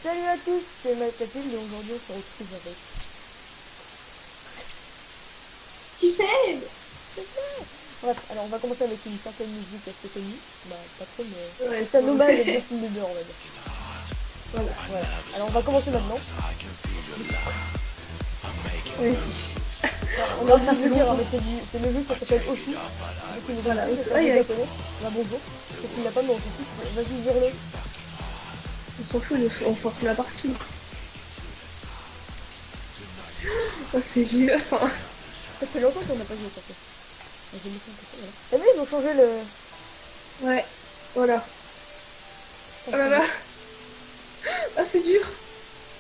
Salut à tous, c'est Mathilde et aujourd'hui on se retrouve avec... Tiffen. Bref, alors on va commencer avec une certaine musique assez connue. Bah pas trop mais... Ouais, C'est un bon. hommage à Justin Bieber on va dire. Voilà. Voilà, alors on va commencer maintenant. Vas-y. Alors, on a oublié de le dire, hein, mais c'est le jeu, ça s'appelle Osu. C'est une Voilà, musique, Osu. c'est un Aïe, jeu aïe. japonais. Bah bonjour, si tu l'as pas mais on s'en fout, vas-y dire-le. On s'en fout, on force la partie. Oh, c'est vieux. Enfin, Ça fait longtemps qu'on n'a pas joué ça fait. J'ai mis ça, voilà. T'as vu, ils ont changé le... ouais. Voilà. Oh là là. Ah, c'est dur.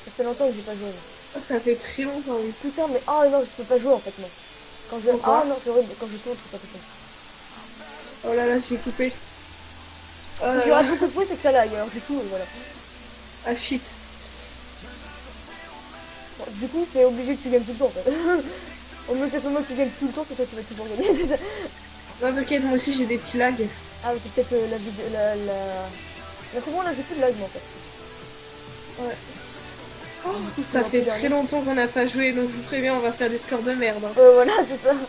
Ça fait longtemps que j'ai pas joué. Là. Oh, ça fait très longtemps, oui. Putain mais... Ah non, je peux pas jouer en fait non. Quand je... Pourquoi Ah non, c'est horrible, quand je tourne c'est pas possible. Oh là là, j'ai coupé. Oh Si là je là. rate beaucoup de fois, c'est que ça lag, alors j'ai tout, voilà. Ah, shit. Bon, du coup, c'est obligé que tu gagnes tout le temps, en fait. Au mieux que ce moment que tu gagnes tout le temps, c'est toi qui vas toujours gagner, c'est ça. Non, t'inquiète, moi aussi j'ai des petits lags. Ah, mais c'est peut-être la vidéo... Là, c'est bon, là, j'ai plus de lag, moi, en fait. Ouais. Oh, Ça fait très longtemps qu'on n'a pas joué, donc je vous préviens, on va faire des scores de merde. Hein. Voilà, c'est ça. La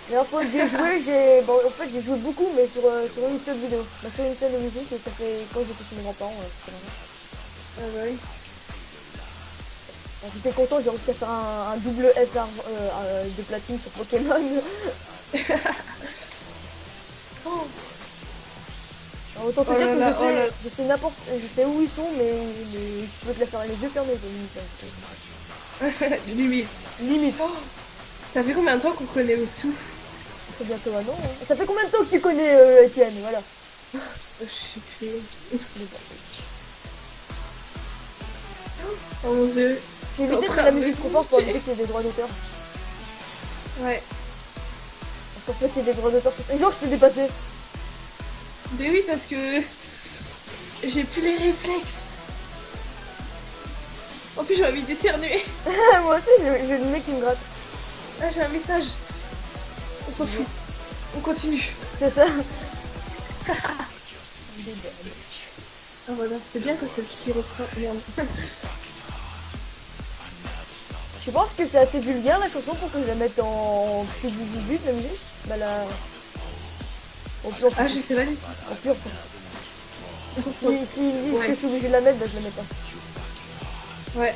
dernière fois que j'ai joué, Bon, en fait, j'ai joué beaucoup, mais sur une seule vidéo. Bah, sur une seule musique, et ça fait... Quand j'étais chez mes grands-parents, ça fait longtemps. Ah bah oui. Alors, j'étais content, j'ai réussi à faire un double SR de platine sur Pokémon. Oh. Alors, autant te Oh dire là que là, je sais n'importe... Je sais où ils sont, mais je peux te la faire les yeux fermés, Limite. Limite. Oh. Ça fait combien de temps qu'on connaît Osu? Ça fait bientôt un an. Hein. Ça fait combien de temps que tu connais Étienne? Voilà. Je sais plus. Mais bon. Oh mon dieu. J'ai évité de faire la musique trop forte pour éviter qu'il y ait des droits d'auteur. Ouais. Parce qu'en fait, il y a des droits d'auteur sur... Et genre, je t'ai dépassé. Mais oui, parce que j'ai plus les réflexes. En plus, j'ai envie d'éternuer. Moi aussi, j'ai le nez qui me gratte. Ah, j'ai un message. On s'en fout. On continue. C'est ça. Ah voilà, c'est bien que c'est le petit refrain. Merde. Je pense que c'est assez vulgaire la chanson pour que je la mette en plus du 18, la musique. Bah là... Au pire, Ah, je sais pas du tout. au pire, si ils disent que je suis obligée de la mettre, bah je la mets pas. Ouais.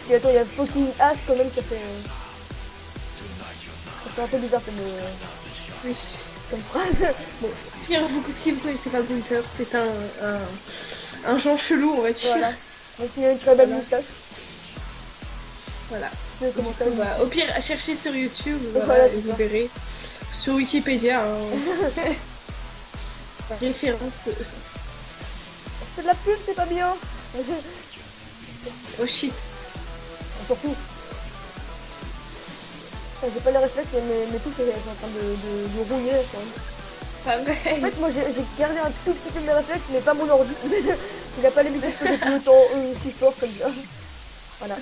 Et attends, il y a fucking ass quand même, ça fait un peu bizarre Oui. comme phrase. Bon, pire, si vous connaissez pas Gunther, c'est un genre chelou, on va dire. Voilà. Même s'il y a une très belle Voilà. moustache. Voilà. C'est comment ça, Bah, au pire, cherchez sur YouTube, Voilà, voilà, c'est et vous ça. verrez. Sur Wikipédia, hein. Référence. C'est de la pub, c'est pas bien. Oh shit. On s'en fout. Putain, j'ai pas les réflexes, mes touches elles sont en train de rouiller. Elles sont... Pas En vrai. fait, moi j'ai gardé un tout petit peu mes réflexes, mais pas mon ordi. Il a pas l'habitude que j'ai plus le temps si fort comme ça. Voilà.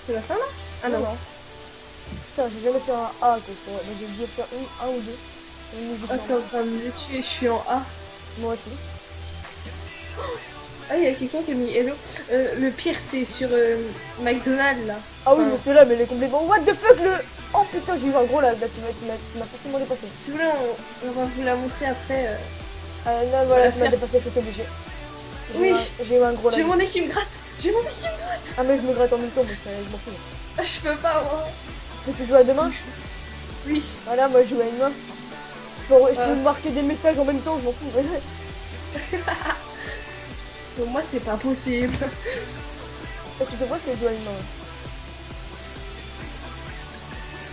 C'est la fin là? Ah non. Putain, j'ai jamais fait un A, quoi. Mais j'ai dû faire un ou deux. Une musique Ah, t'es en normale. train de me tuer, je suis en A. Moi aussi. Ah, il y a quelqu'un qui a mis hello. Le pire, c'est sur McDonald's là. Ah oui, Enfin, mais celui-là, mais il est complètement... What the fuck, le... Oh putain, j'ai eu un gros lag, là, tu m'as forcément dépassé. si vous voulez, on va vous la montrer après. Là, voilà, tu m'as dépassé, c'était obligé. Oui. J'ai eu un gros lag. J'ai mon nez qui me gratte. J'ai mon nez qui me gratte. Ah, mais je me gratte en même temps, mais je m'en fous. Ah, je peux pas, moi. Est-ce que tu joues à deux mains? Oui. Voilà, moi je joue à une main. Je peux marquer des messages en même temps, je m'en fous. Pour moi, c'est pas possible. Ça, tu te vois, c'est jouer à une main.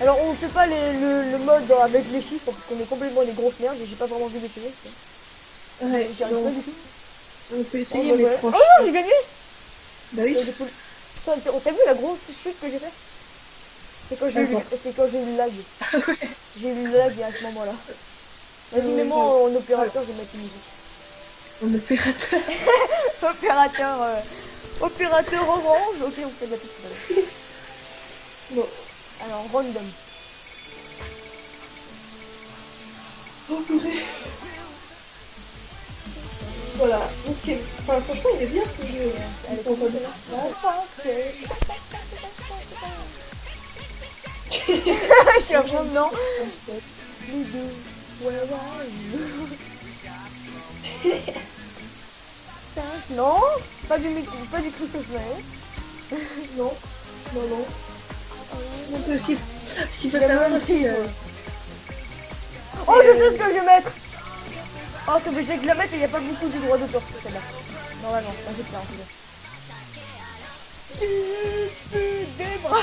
Alors, on fait pas le mode avec les chiffres parce qu'on est complètement les grosses merdes et j'ai pas vraiment envie d'essayer. Ouais, J'y arrive pas du tout. on peut Oh, essayer, bah, mais ouais. franchement. Oh non, j'ai gagné! Bah oui. Putain, t'as vu la grosse chute que j'ai fait? C'est quand j'ai eu le lag. J'ai eu le lag à ce moment-là. Vas-y, mets-moi en opérateur, je vais mettre une musique. En opérateur. Opérateur orange. Ok, on fait de la pizza. Bon. Alors, random. Oh purée. Voilà. Donc, enfin, franchement, il est bien ce jeu. Elle est trop bonne. Je suis à fond dedans. Non, pas du Christophe Maé. Non. Donc, ce qu'il faut savoir aussi... Oh, je sais ce que je vais mettre. Oh, c'est obligé de la mettre et il n'y a pas beaucoup de droits d'auteur sur celle-là. Normalement, j'espère en tout cas. Tu fais des bras.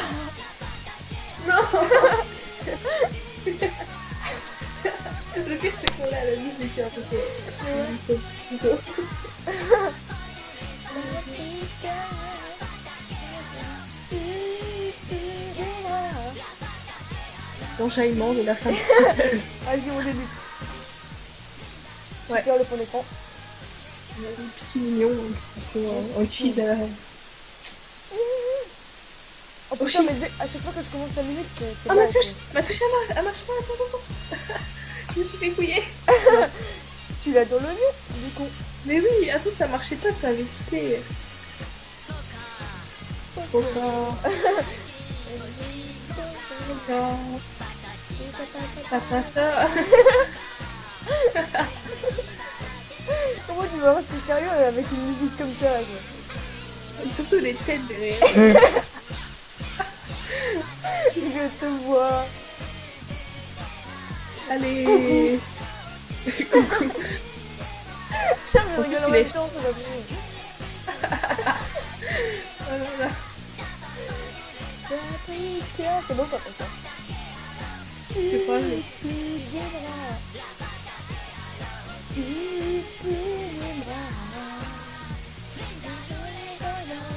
Non. Le pire, c'est qu'on a la musique un peu. L'enjaillement de la fin de Simple. Vas-y, on débute. Ouais. Super le fond d'écran. Les petits mignons qui font en cheese à la... Oh putain, mais à chaque fois que je commence la musique, c'est Ah, bien, ma touche elle marche pas, attends. Je me suis fait couiller. Tu l'as dans le nez, du coup. Mais oui, attends, ça marchait pas, ça avait quitté. Comment tu vas rester sérieux avec une musique comme ça quoi. Et surtout les têtes derrière. Je te vois. Allez. Coucou. Tiens, je En plus, rigole en il même est- temps, ça va bien. Voilà. C'est bon, ça fait ça. Je sais pas, mais...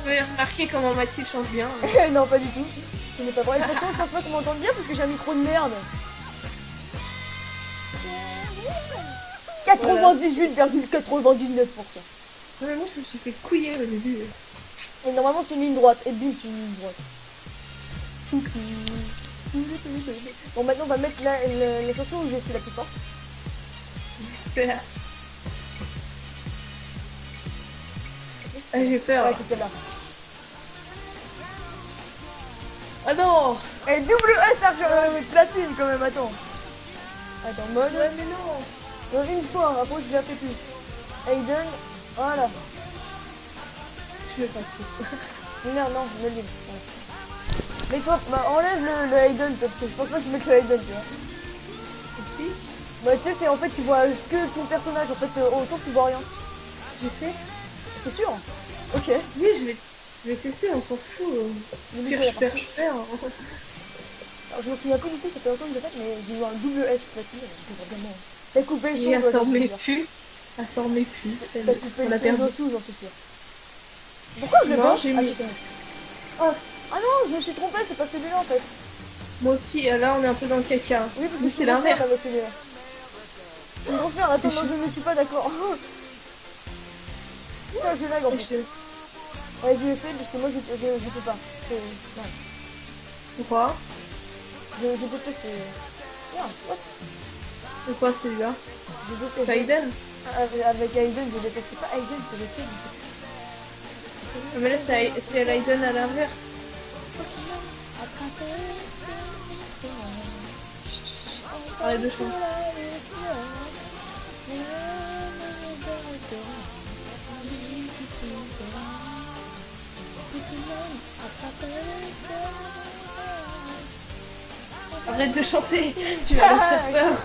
Vous avez remarqué comment Mathilde chante bien. Non, pas du tout. Ce n'est pas vrai. De toute façon, je pense pas qu'on m'entende bien parce que j'ai un micro de merde. 98,99%. Non, mais moi, je me suis fait couiller au début. Et normalement, c'est une ligne droite. Et bim, c'est une ligne droite. Bon, maintenant, on va mettre la chanson où je suis la plus forte. Ah, j'ai peur. Ouais, c'est celle-là. Ah non. Et double S platine quand même, attends. Attends, mode. Ouais, mais non. Donc, une fois, après je la fais plus. Aiden, voilà. Je veux pas tout. Non, non, je le lis. Mais toi, bah, enlève le Aiden parce que je pense pas que tu mettes le Aiden, tu vois. Aussi. Bah, tu sais, c'est en fait, tu vois que ton personnage, en fait, autour, tu vois rien. Je sais. T'es sûr? Ok. Oui, je vais tester, on s'en fout. Pire, je perds. Alors, je me souviens plus du tout, ça fait longtemps que j'ai fait, mais j'ai eu un double S platine, donc vraiment. T'as coupé le son, Et elle toi, s'en j'en suis met sûre. plus. Elle s'en met plus. T'as coupé On le a son perdu. dessous, j'en suis sûre. Pourquoi je l'ai Non, pas? j'ai Ah, mis- si, c'est bon. Oh, Ah non, je me suis trompée, c'est pas celui-là en fait. moi aussi, là, on est un peu dans le caca. Oui, parce que Mais je c'est suis grosse merde l'inverse. avec celui-là. Je suis une grosse merde, attends, C'est non, je ne suis pas d'accord. Putain, je lag en fait. Je- Ouais, je vais essayer parce que moi je peux pas. Non, Pourquoi? je déteste ce. Merde, what? De quoi celui-là? Je déteste. C'est Aiden? Avec Aiden, je déteste. C'est pas Aiden, c'est le truc. Mais là, c'est Aiden à l'inverse. Arrête de chanter. Arrête de chanter. Tu vas me faire peur.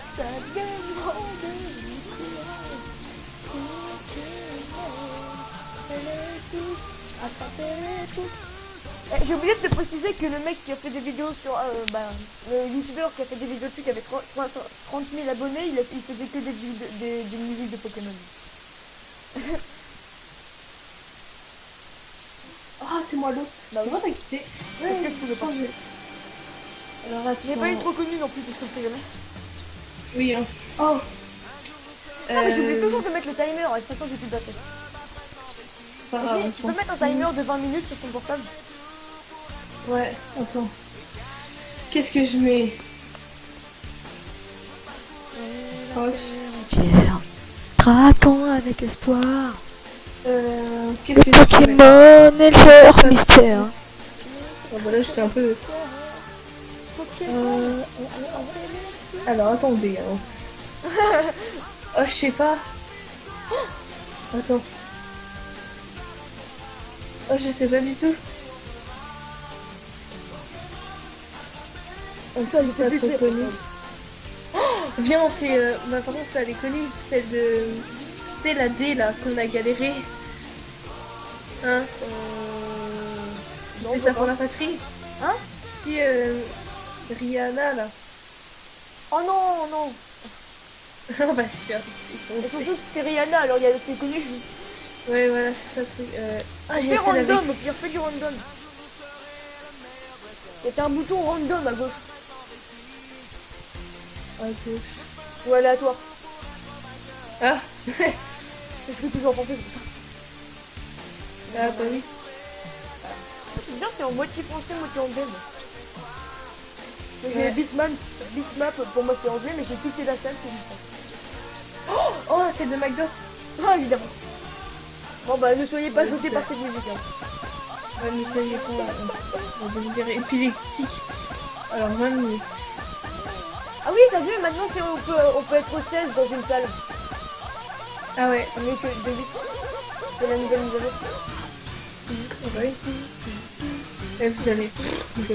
J'ai oublié de te préciser que le mec qui a fait des vidéos sur... le youtubeur qui a fait des vidéos dessus qui avait 30 000 abonnés, il faisait que des musiques de Pokémon. Ah, c'est moi l'autre. Bah oui. Comment t'as quitté? Parce que je pouvais pas. Alors Il n'est pas eu attends. trop connu non plus, parce qu'on sait jamais. Oui, oh. Ah mais j'oublie toujours de mettre le timer, de toute façon j'ai plus de batterie. Pas grave, Vas-y, on tu s'en peux mettre un fout. timer de 20 minutes sur ton portable? Ouais, attends. Qu'est-ce que je mets? Oh, Traquons avec espoir. Qu'est-ce que Pokémon et leur mystère. Bah là j'étais un peu... Alors attendez. Oh je sais pas. Oh, attends. Oh je sais pas du tout. Ça, je sais plus trop connu. Oh, viens on fait... Bah par contre ça elle est connue. Celle de... C'est la D là qu'on a galéré. Hein Non, mais ça pour la patrie. Hein? Si Rihanna là. Oh non, non. Oh bah si. Et surtout que c'est Rihanna, alors c'est connu. Ouais voilà c'est ça le truc. Ah, fais random, au pire, fais du random. Il y a un bouton random à gauche. À gauche. Ou aléatoire. Ah. C'est ce que tu veux en penser, c'est ça. Ah bah oui. C'est bizarre, c'est en moitié français, moitié anglais. J'ai Bitmap, pour moi c'est anglais, mais j'ai quitté la salle, c'est bizarre. Oh, c'est de McDo. Ah, évidemment. Bon bah, ne soyez pas jetés par cette musique. Hein. Ouais, mais ça y est pas. On va devenir épileptique. Alors 20 minutes. Ah oui, t'as vu, maintenant on peut être 16 dans une salle. Ah ouais. Mieux que de 8. C'est la nouvelle mise à jour. Oui. Et vous avez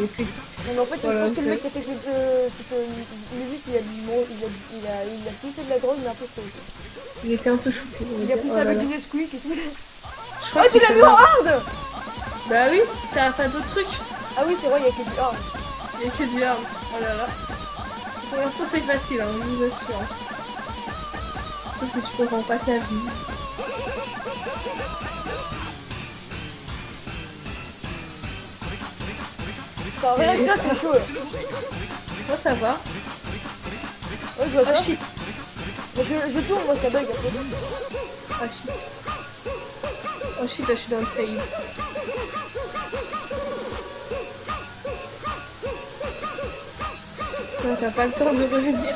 plus. Non, mais en fait, voilà, je pense que le mec qui a fait cette musique, il a snifé de la drogue, mais un peu trop. Il était un peu choqué. Il a pris ça avec du Nesquik et tout. Oh, tu l'as vu en hard? Bah oui, t'as fait d'autres trucs. Ah oui, c'est vrai, il y a que du hard. Il y a que du hard. Oh là là. Pour l'instant, c'est facile, hein, je vous assure. Sauf que tu comprends pas ta vie. Enfin, rien que ça, c'est chaud. Moi, ça va. Ouais, je vois ça. Oh shit. Mais je tourne, moi, ça bug après. Ah shit. Oh shit, là, je suis dans le fail. Non, t'as pas le temps de revenir.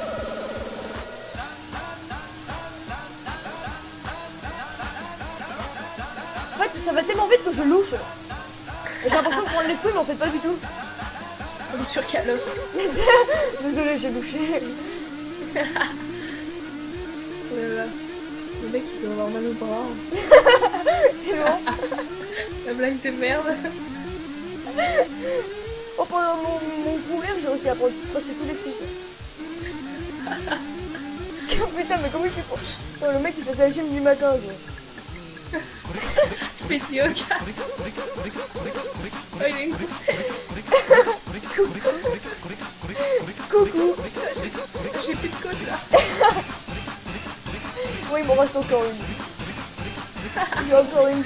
En fait, ça va tellement vite que je louche. Et j'ai l'impression de prendre les feux, mais en fait, pas du tout. On est sur Call of. Désolé, j'ai louché. Voilà. Le mec, il doit avoir mal au bras. C'est bon. La blague de merde. Oh, pendant mon fou rire, j'ai réussi à prendre presque tous les fils. Putain, mais comment il fait pour... Oh, le mec, il faisait la gym du matin, quoi. Fais du yoga. Oh, il a une Coucou. J'ai plus de côte là. Oui, il m'en reste encore une. Il y a encore une.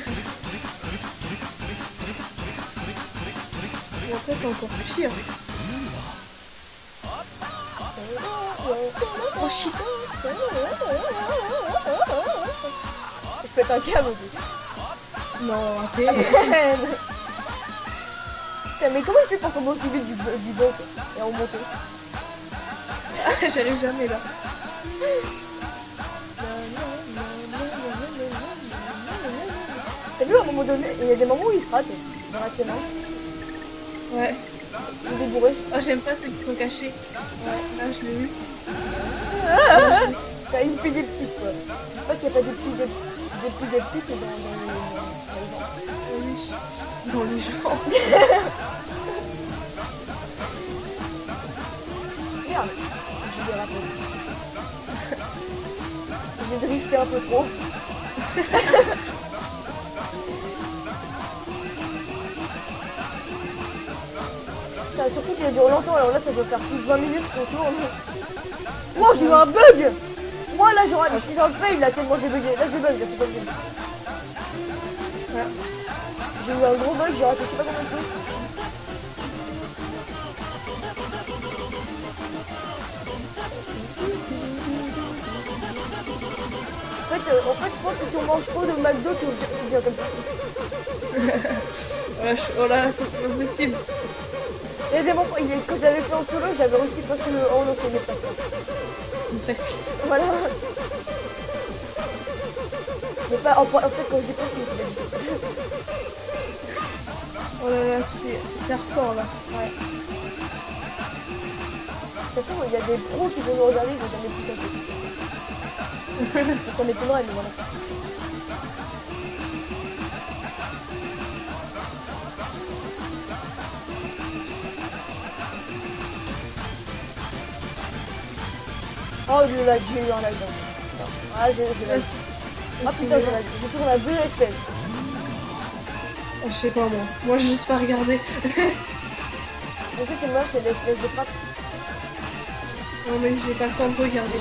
Et après, c'est encore pire. Oh shit. Je pète un câble aussi. Non, arrêtez. Putain, mais comment il fait pour tomber aussi vite du banc et en monter? J'arrive jamais là. T'as vu à un moment donné, il y a des moments où il se rate. Ouais, c'est marrant. Ouais. Il est bourré. Oh, j'aime pas ceux qui sont cachés. Ouais, là je l'ai eu. T'as une épileptique quoi. Je sais pas qu'il n'y a pas d'épileptique dans les gens. Oui. Dans les gens. Merde. J'ai dérapé. J'ai drifté un peu trop. Putain, surtout qu'il a duré longtemps, alors là ça doit faire plus de 20 minutes qu'on tourne. Wow, j'ai eu un bug! Moi là, je suis dans le fail là, tellement j'ai bugué. Là j'ai bug, là c'est pas possible. Voilà. J'ai eu un gros bug, j'ai raté je sais pas combien de choses. En fait, je pense que si on mange trop de McDo, tu viens comme ça. Oh là, c'est pas possible. Il y a des moments, quand je l'avais fait en solo, j'avais réussi presque le 1 dans ce passé. Presque. Voilà. Mais pas, en fait, quand je dis précis, c'est pas du tout. Oh là là, c'est hardcore là. Ouais. De toute façon, il y a des pros qui vont nous regarder, ils vont jamais plus casser. Ça m'étonnerait, mais voilà. Oh le lag, j'ai eu un lag. Ah, j'ai lag. Ah putain, j'ai lag. J'ai toujours la vue FPS. Oh, je sais pas moi. Moi, j'ai juste pas regardé. En fait, c'est moi, c'est l'FPS de frappe. Non, mais j'ai pas le temps de regarder.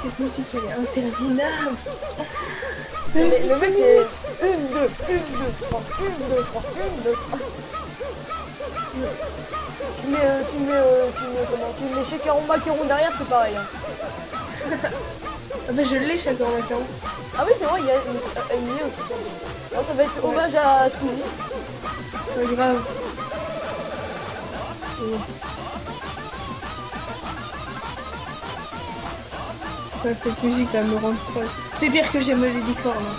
Cette musique, elle est interminable. Le mec, c'est 1, 2, 1, 2, 3, 1, 2, 3, 1, 2, 3. Tu mets chez Karomba qui rond derrière, c'est pareil. Hein. Ah bah je l'ai chaque heure matin. Ah oui, c'est vrai, il y a aussi ça. Alors, ça va être hommage à Squeezie. Pas grave. Ouais, cette musique elle me rend folle. C'est pire que j'aime les licornes.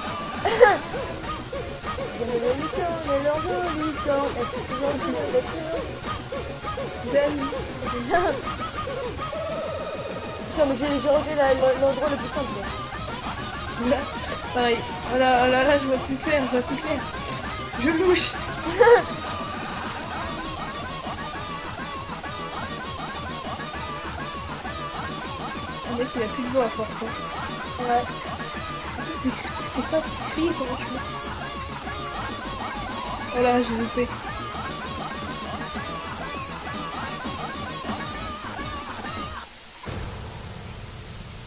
J'aime les licornes et leurs jolies licornes. Est-ce que c'est gentil de voiture? Zami. C'est ça. Putain, mais j'ai refait l'endroit le plus simple. Là, pareil. Oh là, je vois plus clair, Je louche. Le mec il a plus de voix à force. Hein. Ouais. C'est pas ce cri, comment je fais? Oh là, j'ai loupé.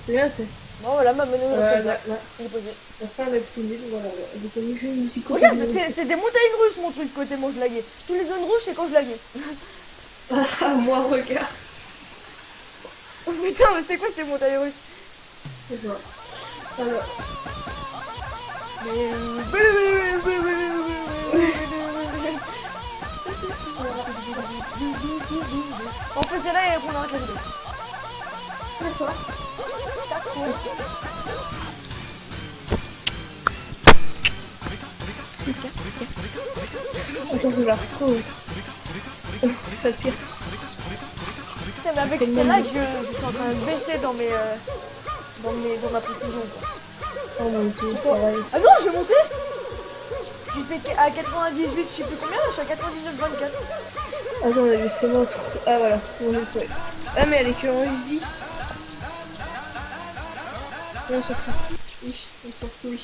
C'est bien, c'est. Bon, voilà, ma meneuse, Là. il est posé. La fin la plus nulle, voilà. Elle est comme une musique. Regarde, c'est des montagnes russes, mon truc, côté moi je laguais. Tous les zones rouges, c'est quand je laguais. Ah, moi, regarde. Oh putain, mais c'est quoi ces montagnes russes? C'est ça. Alors. On fait celle-là et on arrête la vidéo. D'accord. Attends, je la retrouve. Ça pire. Putain, mais avec celle-là, je suis en train de baisser dans ma précision. Quoi. Oh mon dieu, ah non, j'ai monté. J'ai fait à 98, je sais plus combien, là, je suis à 99,24. Attends, laissez-moi trouver. Ah voilà, c'est bon, j'ai trouvé. Ah mais elle est que en SD. On s'en fout. Oui, on s'en fout, oui.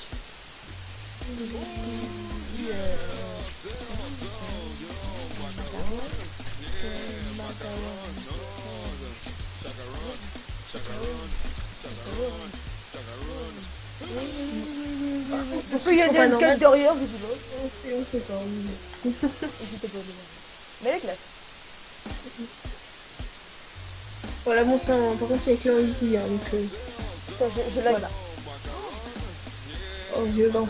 Pourquoi il y a des M4 derrière, je sais pas. On sait pas. Mais elle est classe. Voilà, bon sang, par contre il y a que en easy, hein, donc... Putain, je lag. Voilà. Oh, violent.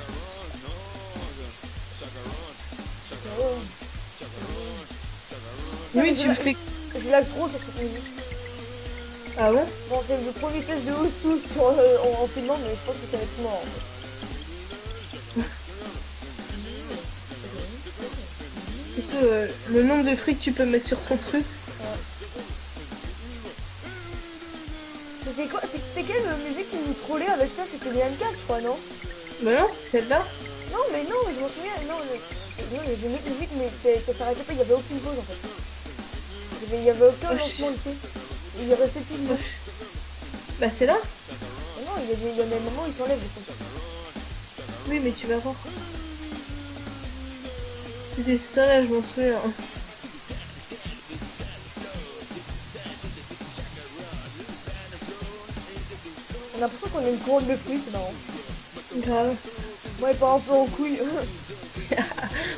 Oui, tu le fais... Je lag trop sur cette musique. Ah bon? Bon, c'est le premier test de Osu en filmant, mais je pense que ça va être mort. En fait. Surtout le nombre de frites que tu peux mettre sur ton truc. C'était quoi? C'était quelle musique qui nous trollait avec ça? C'était les M4, je crois, non? Bah non, c'est celle-là. Non, mais je m'en souviens. Non, il y avait une autre musique, mais ça s'arrêtait pas, il y avait aucune pause en fait. Il y avait aucun lancement de truc. Il restait plus de moche. Bah c'est là. Non, il y a des moments où il s'enlève des trucs. Oui, mais tu vas voir. C'était ça là, je m'en souviens. On a l'impression qu'on a une couronne de fruits, c'est marrant. Grave. Moi, il part un peu en couille.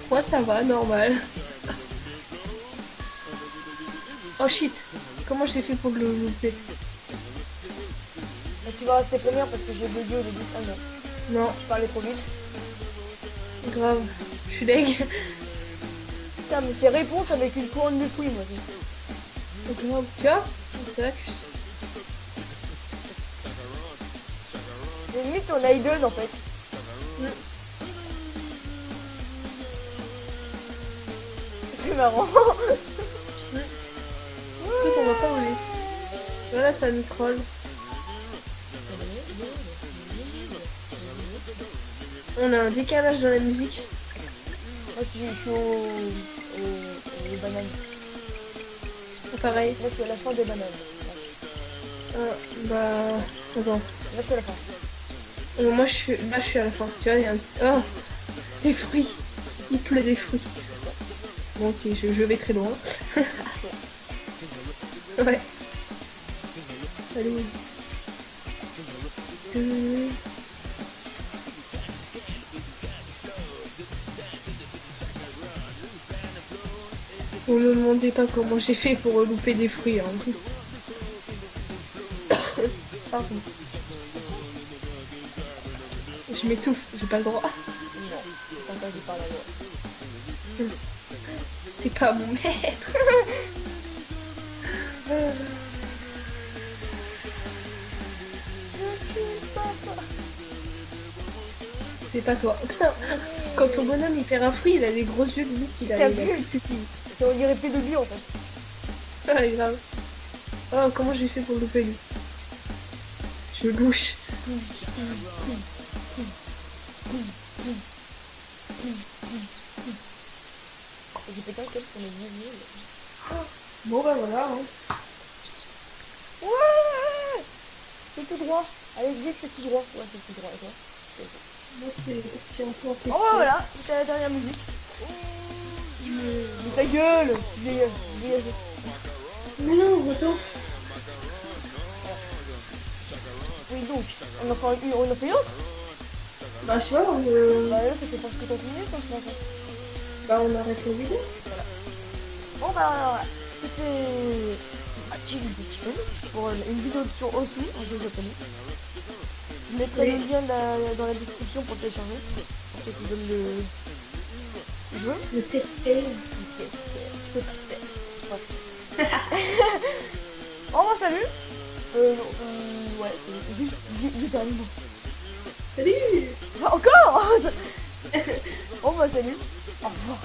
Moi ça va, normal. Oh shit. Comment j'ai fait pour le louper? Tu vas rester première parce que j'ai bugué au début. Ah non. Non. Je parlais trop vite. Grave. Je suis deg. Putain, mais c'est réponse avec une couronne de fruits, moi. Grave. Tu vois? C'est vrai que C'est limite ton idol en fait. C'est marrant. Tout qu'on va pas rouler. Voilà, ça nous troll. On a un décalage dans la musique. Moi je suis aux bananes. Pareil. Là je suis à la fin des bananes. Ah, bah... Attends. Là je suis à la fin. Moi je suis... Là je suis à la fin. Tu vois, il y a un petit... Oh, des fruits. Il pleut des fruits. Bon ok, je vais très loin. Ouais. Allez. Vous me demandez pas comment j'ai fait pour louper des fruits. Hein. Pardon. Je m'étouffe, j'ai pas le droit. Non, c'est interdit par la loi. T'es pas mon maître. C'est pas toi. Putain, quand ton bonhomme il perd un fruit, il a des gros yeux limite, il a T'as il a vu plus de pupilles. C'est on dirait fait de lui en fait. Ah, grave. Oh, comment j'ai fait pour le louper lui? Je louche. J'ai pété un câble pour mes yeux. Bon bah voilà. Hein. Ouais. C'est tout droit. Allez, dis que c'est tout droit. Ouais, c'est tout droit. Et toi? Moi c'est un peu en question. Oh voilà, c'était la dernière musique. Mais ta gueule! Dégage, dégage. Mais non, attends. Oui donc, on en fait une autre? Bah je sais pas, Bah là ça fait presque 30 minutes hein, je pense. bah on arrête la vidéo. Bon bah c'était Chill Diction pour une vidéo sur Osu, un jeu japonais. Je mettrai le lien dans la description pour télécharger. Pour ceux qui veulent le jeu. Le tester. Tu peux pas tester. Au revoir, salut. Ouais, juste dis un mot. Salut. Encore. Au revoir, salut. Au revoir.